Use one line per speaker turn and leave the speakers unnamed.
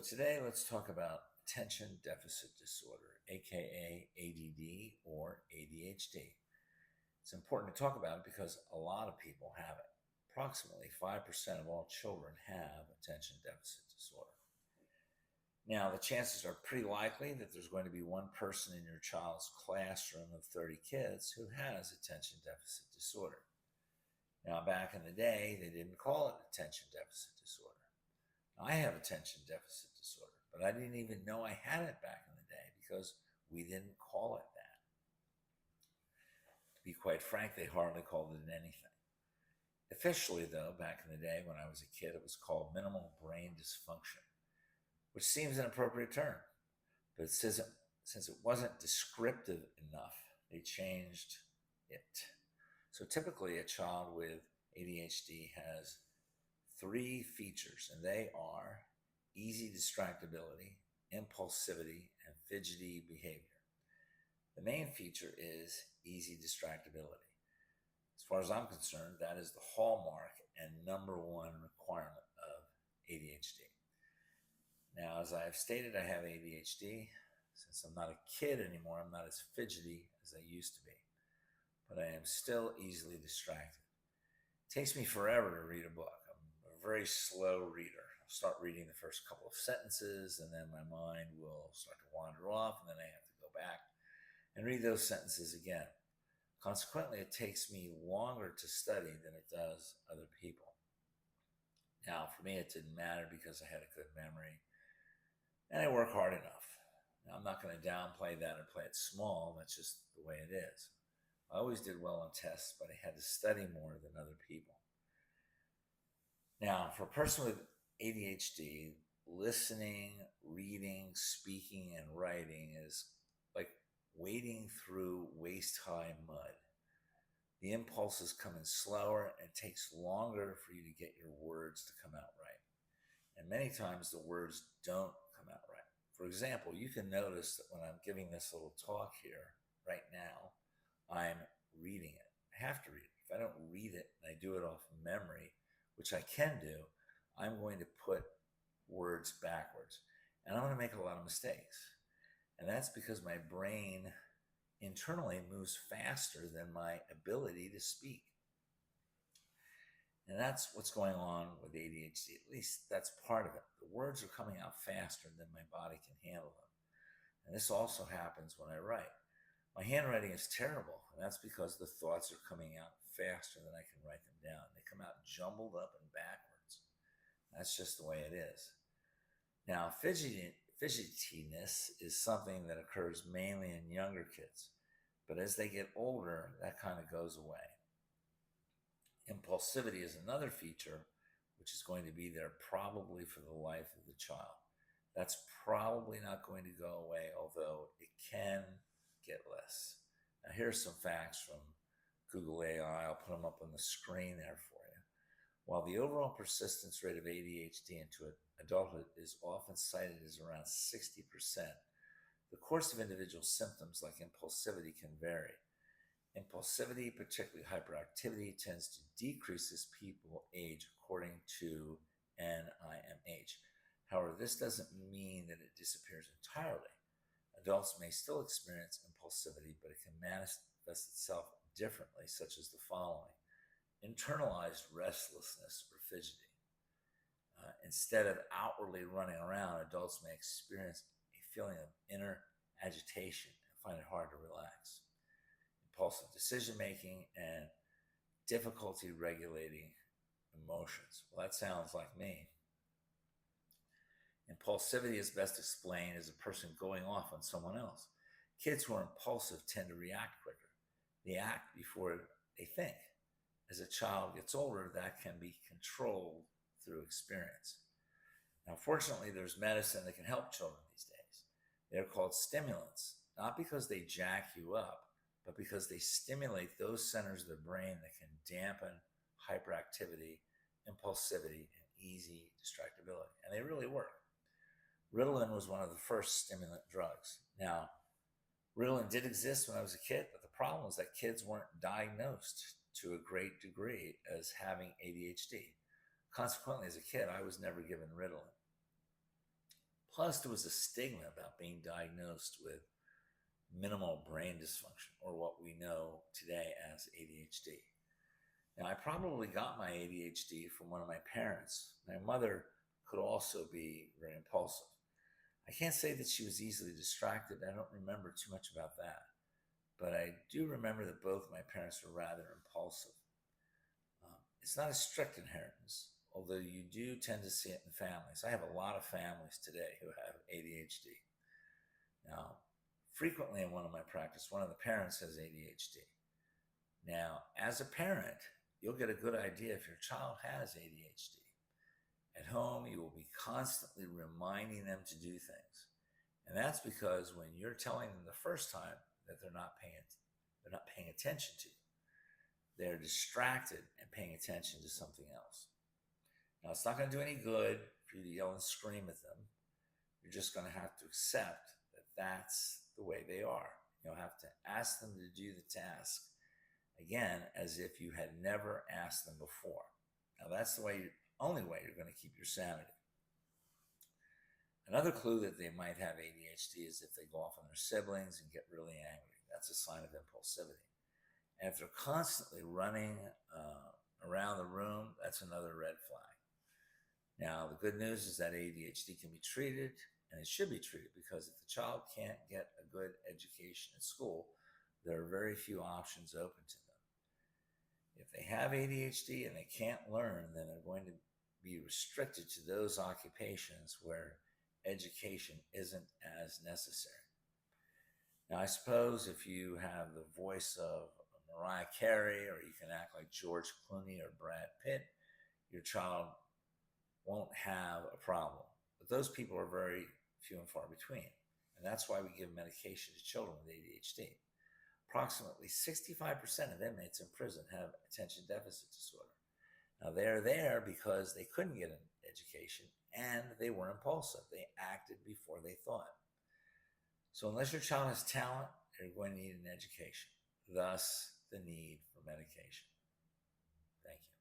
today let's talk about attention deficit disorder, aka ADD or ADHD. It's important to talk about it because a lot of people have it. Approximately 5% of all children have attention deficit disorder. Now, the chances are pretty likely that there's going to be one person in your child's classroom of 30 kids who has attention deficit disorder. Now, back in the day, they didn't call it attention deficit disorder. I have attention deficit disorder, but I didn't even know I had it back in the day because we didn't call it that. To be quite frank, they hardly called it anything. Officially, though, back in the day when I was a kid, it was called minimal brain dysfunction, which seems an appropriate term. But since it wasn't descriptive enough, they changed it. So typically, a child with ADHD has three features, and they are easy distractibility, impulsivity, and fidgety behavior. The main feature is easy distractibility. As far as I'm concerned, that is the hallmark and number one requirement of ADHD. Now, as I have stated, I have ADHD. Since I'm not a kid anymore, I'm not as fidgety as I used to be, but I am still easily distracted. It takes me forever to read a book. I'm a very slow reader. I'll start reading the first couple of sentences, and then my mind will start to wander off, and then I have to go back and read those sentences again. Consequently, it takes me longer to study than it does other people. Now, for me, it didn't matter because I had a good memory and I work hard enough. Now, I'm not going to downplay that or play it small. That's just the way it is. I always did well on tests, but I had to study more than other people. Now, for a person with ADHD, listening, reading, speaking, and writing is like wading through waist-high mud. The impulses come in slower and it takes longer for you to get your words to come out right. And many times the words don't come out right. For example, you can notice that when I'm giving this little talk here right now, I'm reading it. I have to read it. If I don't read it and I do it off memory, which I can do, I'm going to put words backwards. And I'm going to make a lot of mistakes. And that's because my brain internally moves faster than my ability to speak. And that's what's going on with ADHD. At least that's part of it. The words are coming out faster than my body can handle them. And this also happens when I write. My handwriting is terrible, and that's because the thoughts are coming out faster than I can write them down. They come out jumbled up and backwards. That's just the way it is. Now, fidgetiness is something that occurs mainly in younger kids, but as they get older, that kind of goes away. Impulsivity is another feature which is going to be there probably for the life of the child. That's probably not going to go away, although it can get less. Now, here's some facts from Google AI. I'll put them up on the screen there for you. While the overall persistence rate of ADHD into adulthood is often cited as around 60%, the course of individual symptoms like impulsivity can vary. Impulsivity, particularly hyperactivity, tends to decrease as people age according to NIMH. However, this doesn't mean that it disappears entirely. Adults may still experience impulsivity, but it can manifest itself differently, such as the following: internalized restlessness or fidgeting. Instead of outwardly running around, adults may experience a feeling of inner agitation and find it hard to relax. Impulsive decision-making and difficulty regulating emotions. Well, that sounds like me. Impulsivity is best explained as a person going off on someone else. Kids who are impulsive tend to react quicker. They act before they think. As a child gets older, that can be controlled through experience. Now, fortunately, there's medicine that can help children these days. They're called stimulants, not because they jack you up, but because they stimulate those centers of the brain that can dampen hyperactivity, impulsivity, and easy distractibility. And they really work. Ritalin was one of the first stimulant drugs. Now, Ritalin did exist when I was a kid, but the problem was that kids weren't diagnosed to a great degree as having ADHD. Consequently, as a kid, I was never given Ritalin. Plus, there was a stigma about being diagnosed with minimal brain dysfunction, or what we know today as ADHD. Now, I probably got my ADHD from one of my parents. My mother could also be very impulsive. I can't say that she was easily distracted. I don't remember too much about that. But I do remember that both my parents were rather impulsive. It's not a strict inheritance, although you do tend to see it in families. I have a lot of families today who have ADHD. Now, frequently in one of my practice, one of the parents has ADHD. Now, as a parent, you'll get a good idea if your child has ADHD. At home, you will be constantly reminding them to do things. And that's because when you're telling them the first time that they're not paying attention to you, they're distracted and paying attention to something else. Now, it's not going to do any good for you to yell and scream at them. You're just going to have to accept that that's the way they are. You'll have to ask them to do the task again as if you had never asked them before. Now, that's the only way you're going to keep your sanity. Another clue that they might have ADHD is if they go off on their siblings and get really angry. That's a sign of impulsivity. And if they're constantly running around the room, that's another red flag. Now, the good news is that ADHD can be treated, and it should be treated, because if the child can't get a good education at school, there are very few options open to them. If they have ADHD and they can't learn, then they're going to be restricted to those occupations where education isn't as necessary. Now, I suppose if you have the voice of Mariah Carey, or you can act like George Clooney or Brad Pitt, your child won't have a problem. But those people are very few and far between. And that's why we give medication to children with ADHD. Approximately 65% of inmates in prison have attention deficit disorder. Now, they're there because they couldn't get an education and they were impulsive. They acted before they thought. So unless your child has talent, they're going to need an education. Thus, the need for medication. Thank you.